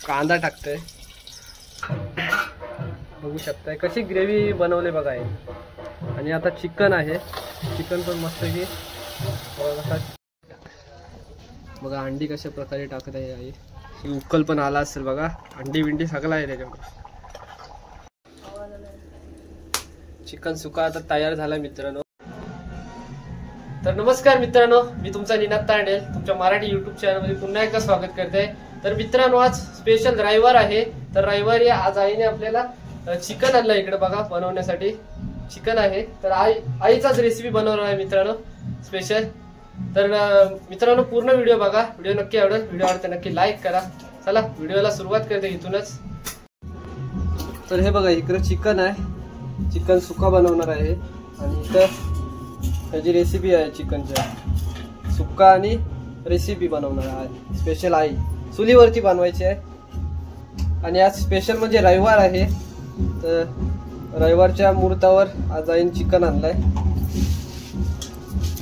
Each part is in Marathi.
कांदा टाकतोय, बघू शकताय कशी ग्रेव्ही बनवली बघा आहे. आणि आता चिकन आहे, चिकन पण मस्त की बघा. अंडी कशा प्रकारे टाकत आहे आई. ही उकल पण आला असेल बघा, अंडी बिंडी सगळं आहे त्याच्यामध्ये. चिकन सुका आता तयार झाला मित्रांनो. तर नमस्कार मित्रांनो, मी तुमचा निनाद तांडेल तुमच्या मराठी युट्यूब चॅनलमध्ये पुन्हा एकदा स्वागत करते. तर मित्रांनो, आज स्पेशल रविवार आहे. तर रविवारी आज आईने आपल्याला चिकन आणलं इकडे बघा बनवण्यासाठी. चिकन आहे तर आईचाच रेसिपी बनवणार आहे मित्रांनो स्पेशल. तर मित्रांनो पूर्ण व्हिडिओ बघा, व्हिडिओ नक्की आवडेल. व्हिडिओ आवडते नक्की लाईक करा. चला व्हिडिओला सुरुवात करते इथूनच. तर हे बघा इकडे चिकन आहे, चिकन सुका बनवणार आहे. आणि इथं त्याची रेसिपी आहे चिकनच्या, सुक्का आणि रेसिपी बनवणार आहे स्पेशल. आई चुलीवरती बनवायची आहे. आणि आज स्पेशल म्हणजे रविवार आहे, तर रविवारच्या मुहूर्तावर आज आईने चिकन आणलंय.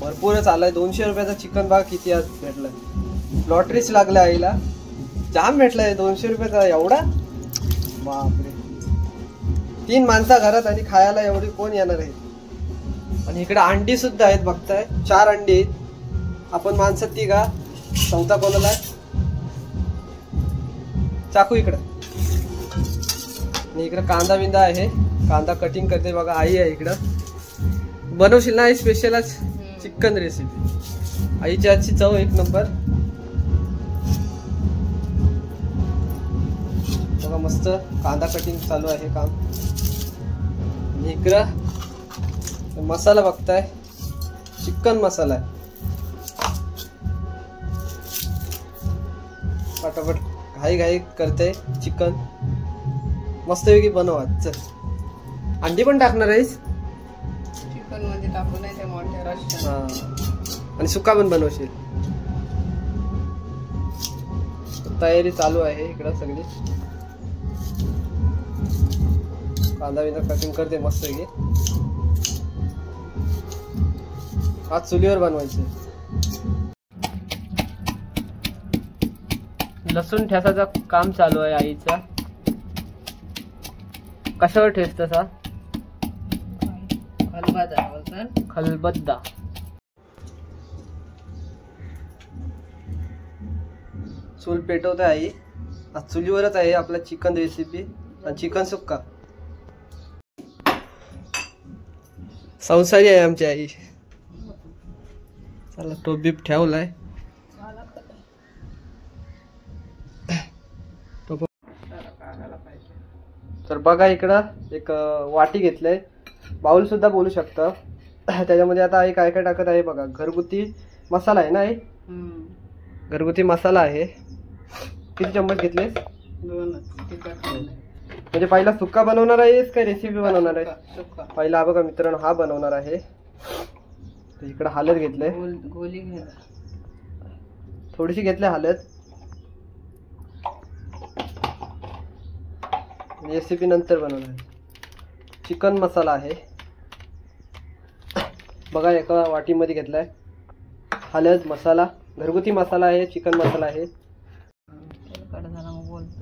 भरपूरच आलाय. 200 रुपयाचा चिकन बघा किती आज भेटलाय. लॉटरीच लागल्या आईला, जाम भेटलाय 200 रुपयाचा एवढा. बापरे, 3 माणसा घरात आणि खायला एवढी कोण येणार आहे. आणि इकडे अंडी सुद्धा आहेत बघताय, 4 अंडी आहेत. आपण माणसं 3 चौथा कोणाला. चाकू इकडं. आणि इकडे कांदा बिंदा आहे, कांदा कटिंग करते बघा आई आहे इकडं. बनवशील ना आई स्पेशल आज चिकन रेसिपी. आईची आजची चव एक नंबर बघा. मस्त कांदा कटिंग चालू आहे काम. आणि इकडं मसाला बघताय, चिकन मसाला आहे. पटापट घाई घाई करते चिकन मस्तपैकी बनवा. चल अंडी पण टाकणार आहेस चिकन मध्ये टाकून आहे ते मोठ्या रश्श्यात. आणि सुका पण बनवशील. तयारी चालू आहे इकडं सगळी. कांदा बिंदा कटिंग करते मस्त पैकी. आज चुलीवर बनवायचे. लसूण ठेचाचा काम चालू आहे आईचा. कशावर ठेचत सा? खलबत्ता. चूल पेटवते आई. आज चुलीवरच आहे आपला चिकन रेसिपी आणि चिकन सुक्का. संसारी आहे आमची आई. चला तो बीप ठेवलाय. तर बघा इकडं एक वाटी घेतलंय, बाउल सुद्धा बोलू शकता. त्याच्यामध्ये आता आई काय काय टाकत आहे बघा. घरगुती मसाला आहे ना आई, घरगुती मसाला आहे. किती चम्मच घेतले? 2. म्हणजे पहिला सुक्का बनवणार आहेस काय रेसिपी बनवणार आहे? पहिला बघा मित्रांनो हा बनवणार आहे. इकडं हळद घेतले, गोली घे, थोडीशी घेतले हळद. रेसिपी नंतर बनवणार आहे. चिकन मसाला आहे बघा, एका वाटीमध्ये घेतलाय. हळद मसाला, घरगुती मसाला आहे, चिकन मसाला आहे.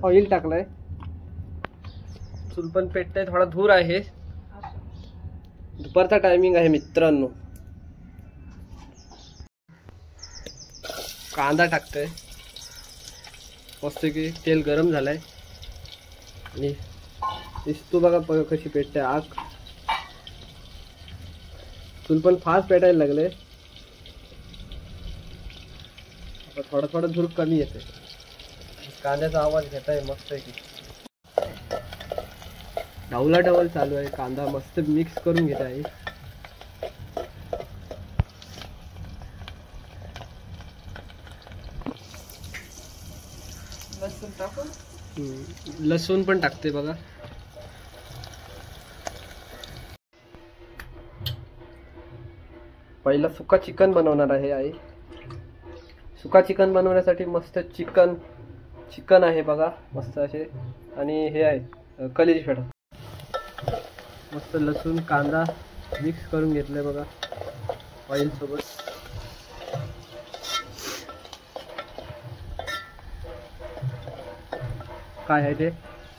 ऑइल टाकलाय. चूल पण पेटतंय, थोडा धूर आहे. दुपारचा टायमिंग आहे मित्रांनो. कांदा टाकतोय मस्त की. तेल गरम झालंय आणि दिसतो बघा कशी पेटते आग. चूल पण फास्ट पेटायला लागले. थोडा थोडा धूर कमी येते. कांद्याचा आवाज घेताय मस्त की. ढवला ढवल चालू आहे. कांदा मस्त मिक्स करून घेत आहे. लसूण टाकून लसूण पण टाकते बघा. पहिला सुका चिकन बनवणार आहे आई. सुका चिकन बनवण्यासाठी मस्त चिकन आहे बघा मस्त असे. आणि हे आहे कलेजी फेटा. मस्त लसूण कांदा मिक्स करून घेतलंय बघा ऑइल सोबत. काय आहे ते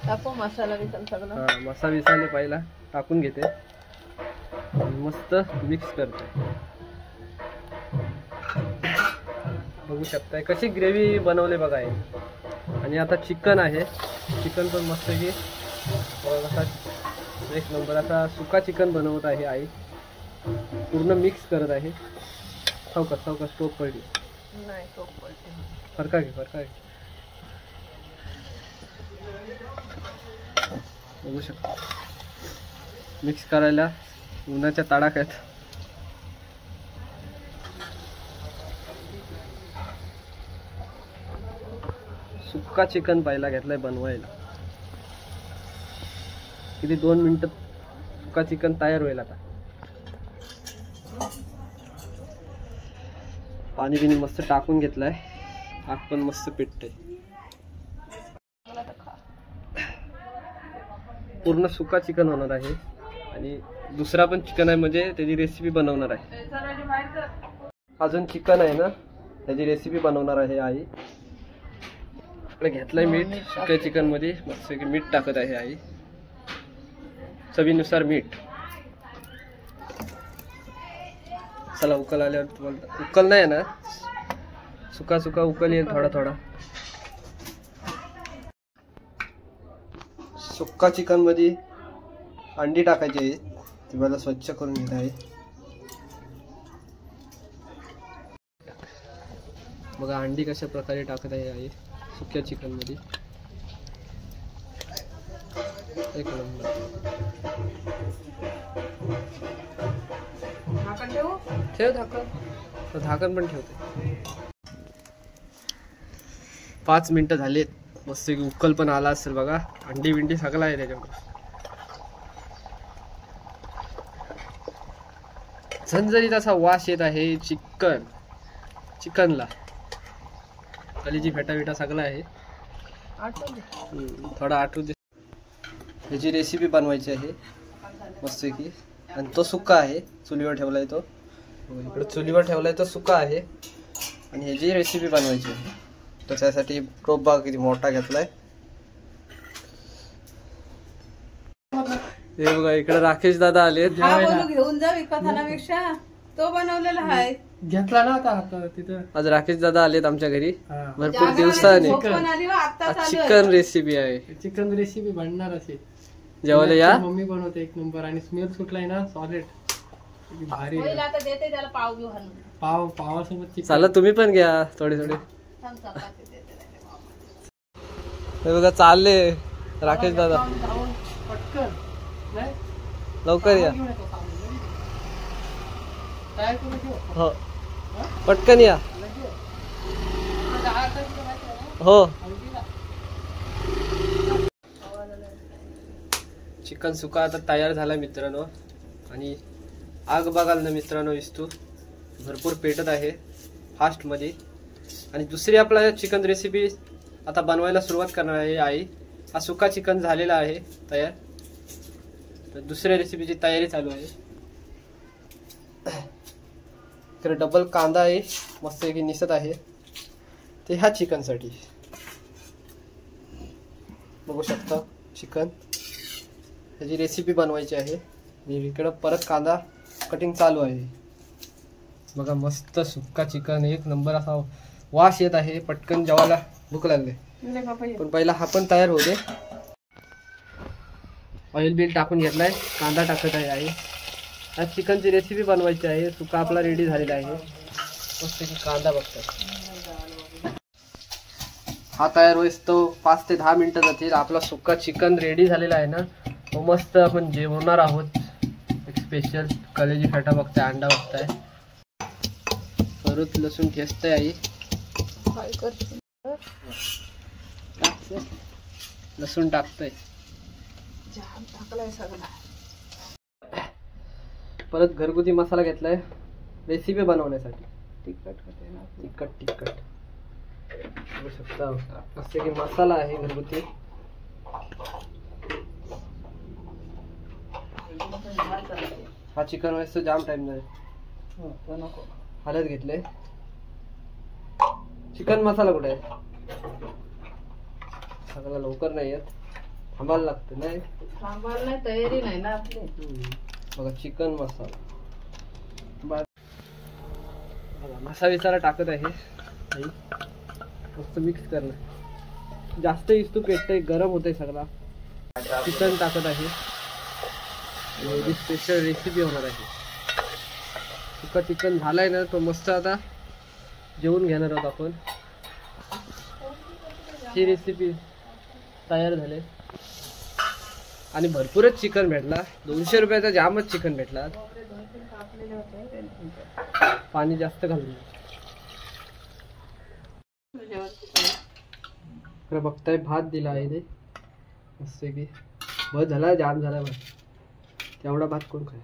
टाकू मसाला बिसाला सगळं. हा मसाला विसाले पहिला टाकून घेते आणि मस्त मिक्स करते. बघू शकताय कशी ग्रेव्ही बनवले बघा आहे. आणि आता चिकन आहे. चिकन पण मस्त की असा एक नंबर असा सुका चिकन बनवत आहे आई. पूर्ण मिक्स करत आहे. सावकाश सावकाश टोप पडली नाही टोप पडते. फरका घे फरका घे. बघू शकता मिक्स करायला उन्हाच्या तडाख्यात. सुक्का चिकन पहिला घेतलाय बनवायला. किती 2 मिनिटं सुक्का चिकन तयार होईल. आता पाणी बिनी मस्त टाकून घेतलाय. आग पण मस्त पेटते. पूर्ण सुका चिकन होणार आहे. आणि दुसरा पण चिकन आहे म्हणजे त्याची रेसिपी बनवणार आहे. अजून चिकन आहे ना त्याची रेसिपी बनवणार आहे आई. इकडे घेतलंय मीठ. सुक्या चिकन मध्ये मस्त मीठ टाकत आहे आई. चवीनुसार मीठ. चला उकल आल्यावर तुम्हाला उकल नाही ना सुका सुका उकल येईल थोडा थोडा. सुक्का चिकन मध्ये अंडी टाकायची आहे. ती मला स्वच्छ करून घेत आहे. बघा अंडी कशा प्रकारे टाकत आहे आई सुक्या चिकन मध्ये. एक नंबर. ठेव झाकण. झाकण पण ठेवते. 5 मिनिटं झालेत. मस्त उकल पण आला असेल बघा. अंडी बिंडी सगळं आहे त्याच्यामध्ये. झणझणीत असा वास येत आहे चिकनला. कलेजी फेटा बिटा सगळं आहे. थोडा आठवू दे. ह्याची रेसिपी बनवायची आहे मस्त की. आणि तो सुका आहे चुलीवर ठेवलाय तो. इकडे चुलीवर ठेवलाय तो सुका आहे. आणि ह्याची रेसिपी बनवायची आहे. त्याच्यासाठी टोप बघा किती मोठा घेतलाय. हे बघा इकडे राकेश दादा आले. घेऊन जा विकत आणापेक्षा तो बनवलेला आहे. घेतला ना आता तिथं. आज राकेश दादा आलेत आमच्या घरी भरपूर दिवसाने. चिकन रेसिपी आहे. चिकन रेसिपी बनणार असेल जेवायला या. मम्मी बनवते एक नंबर. आणि स्मेल सुटलाय ना सॉलिड भारी. पाव पावासोबत चला तुम्ही पण घ्या थोडे थोडे. हे बघा चालले राकेश दादा. लवकर या. हो पटकन या. हो चिकन सुका आता तयार झाला मित्रांनो. आणि आग बघाल ना मित्रांनो विस्तू भरपूर पेटत आहे फास्ट मध्ये. आणि दुसरी आपला चिकन रेसिपी आता बनवायला सुरुवात करणार आहे आई. हा सुका चिकन झालेला आहे तयार. तर दुसऱ्या रेसिपीची तयारी चालू आहे. तर डबल कांदा आहे मस्त की निसत आहे ते ह्या चिकन साठी. बघू शकता चिकन ह्याची रेसिपी बनवायची आहे. आणि इकडं परत कांदा कटिंग चालू आहे. बघा मस्त सुक्का चिकन एक नंबर असा वास येत आहे. पटकन जेवायला भूक लागले. पण पहिला हा पण तयार होते. ऑइल बिल टाकून घेतलाय. कांदा टाकत आहे आई. आज चिकनची रेसिपी बनवायची आहे. सुका आपला रेडी झालेला आहे. मस्त की कांदा बघताय. हा तयार होईस तो 5 ते 10 मिनिटं जातील. आपला सुका चिकन रेडी झालेला आहे ना. तो मस्त आपण जेवणार आहोत. एक स्पेशल कलेजी फेटा बघताय. अंडा बघताय. परत लसूण ठेचताय आई. लसूण टाकतोय. परत घरगुती मसाला घेतलाय रेसिपी बनवण्यासाठी. तिखट बघू शकता मस्त की मसाला आहे घरगुती. हा चिकन व्हायचं जाम टाइम नाही. हळद घेतले. चिकन मसाला कुठे आहे. सगळं लवकर नाही येत, थांबायला लागतं नाही. थांबायला नाही, तयारी नाही ना आपली. बघा चिकन मसाला बघा, मसाला विसारा टाकत आहे आई. मस्त मिक्स करणं, जास्त इस्तू पेटतंय, गरम होतंय सगळा. चिकन टाकत आहे, स्पेशल रेसिपी होणार आहे. सुका चिकन झालाय ना तो मस्त. आता जेवून घेणार आहोत आपण. ही रेसिपी तयार झाली आणि भरपूरच चिकन भेटला. 200 रुपयाचा जामच चिकन भेटला. पाणी जास्त घालून बघताय भात दिला आहे ते मस्त की. बस झाला, जाम झाला भात. तेवढा भात कोण खाय.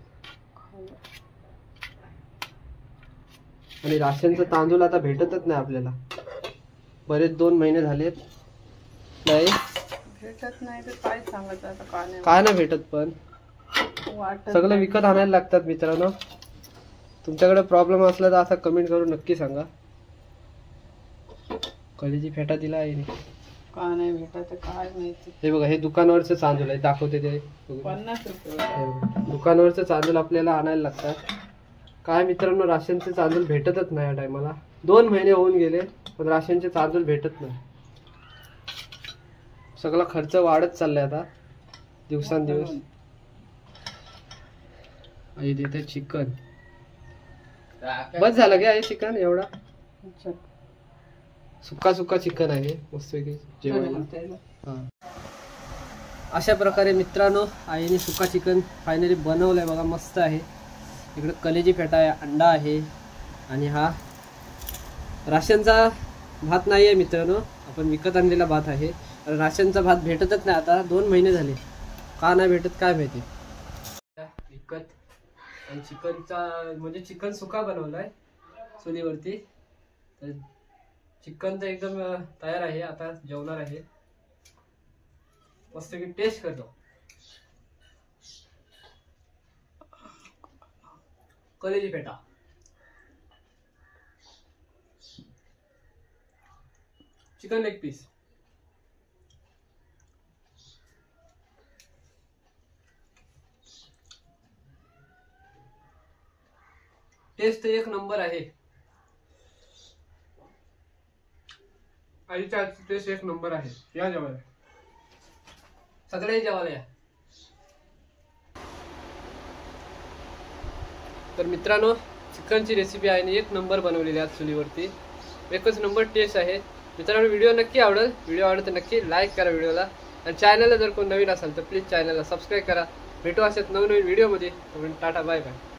आणि राशनचा तांदूळ आता भेटतच नाही आपल्याला. बरेच 2 महिने झालेत नाही भेटत नाही. तर काय सांगत आता, काय नाही भेटत. पण सगळं विकत आणायला लागतात मित्रांनो. तुमच्याकडे प्रॉब्लेम असला तर असा कमेंट करून नक्की सांगा. कलेजी फेटा दिला आहे का नाही भेटत काय माहिती. हे बघा, हे दुकानावरचं तांदूळ आहे, दाखवते ते. 50 रुपये दुकानावरचं तांदूळ आपल्याला आणायला लागतात. काय मित्रांनो, राशनचे तांदूळ भेटतच नाही या टायमाला. 2 महिने होऊन गेले पण राशनचे तांदूळ भेटत नाही. सगळा खर्च वाढत चाललाय आता दिवसांदिवस. आई देते चिकन. बस झालं काय चिकन एवढा. सुका सुका चिकन आहे मस्त जेवायला. अशा प्रकारे मित्रांनो आईने सुका चिकन फायनली बनवलंय बघा, मस्त आहे. इकडे कलेजी फेटा आहे, अंडा आहे आणि हा राशनचा भात नाही आहे मित्रांनो, आपण विकत आणलेला भात आहे. राशनचा भात भेटतच नाही आता. 2 महिने झाले. का नाही भेटत काय माहिती. विकत आणि चिकनचा म्हणजे चिकन सुका बनवलाय चुलीवरती. तर चिकन तर एकदम तयार आहे. आता जेवणार आहे मस्त की. टेस्ट करतो. कलेजी फेटा चिकन लेग पीस. टेस्ट एक नंबर आहे. आईच्या टेस्ट एक नंबर आहे. या जेवायला, सगळे जेवायला या. तर मित्रांनो चिकनची रेसिपी आहे एक नंबर बनवलेली आहे चुलीवरती. एकच नंबर टेस्ट आहे मित्रांनो. व्हिडिओ नक्की आवडेल. व्हिडिओ आवडेल तर नक्की लाईक करा व्हिडिओला. आणि चॅनलला जर कोण नवीन असेल तर प्लीज चॅनलला सबस्क्राईब करा. भेटू असेच नवनवीन व्हिडिओमध्ये. Tata bye bye.